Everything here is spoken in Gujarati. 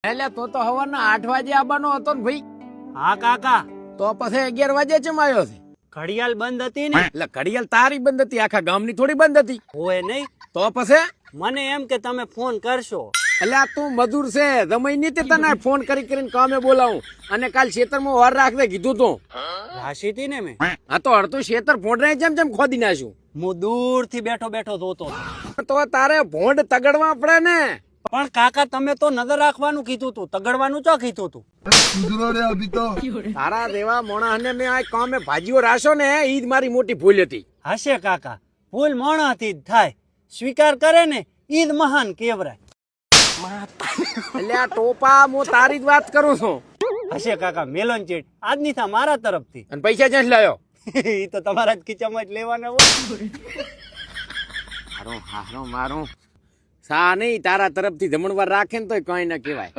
એટલે તો હવારના 8 વાગે આવવાનો હતો ને ભાઈ. હા કાકા, તો પછી 11 વાગે ચમ આવ્યો છે? ઘડિયાળ બંધ હતી ને. એટલે ઘડિયાળ તારી બંધ હતી, આખા ગામની થોડી બંધ હતી. હોય નહીં. તો પછી મને એમ કે તમે ફોન કરશો. એટલે આ તું મજૂર છે, જમાઈ નહીં તે તને ફોન કરીને કામે બોલાવું. અને કાલ ખેતરમાં વાર રાખતે કીધું તું. રાશી હતી ને મેં. આ તો અડધું ખેતર ભોંડરાય જેમ ખોદી નાખ્યું. હું દૂર થી બેઠો બેઠો જોતો. તો તારે ભોંડ તગડવા પડે ને. પણ કાકા તમે તો નજર રાખવાનું કીધું તું, તગડવાનું ચો કીધું તું. તારા દેવા મોણાને મેં આ કામે ભાજીઓ રાશો ને, ઈ જ મારી મોટી ભૂલ હતી. હશે કાકા, ભૂલ મોણાથી જ થાય. સ્વીકાર કરે ને ઈ જ મહાન કેવરાય. એટલે આ ટોપા હું તારી જ વાત કરું છું. હશે કાકા, મેલોન ચેટ આજની થા મારા તરફથી. અને પૈસા ક્યાંથી લાયો? ઈ તો તમારા જ ખીચામાં જ લેવાના હોય. હારો મારું સા નહીં, તારા તરફથી જમણવાર રાખે ને તો કઈ ના કહેવાય.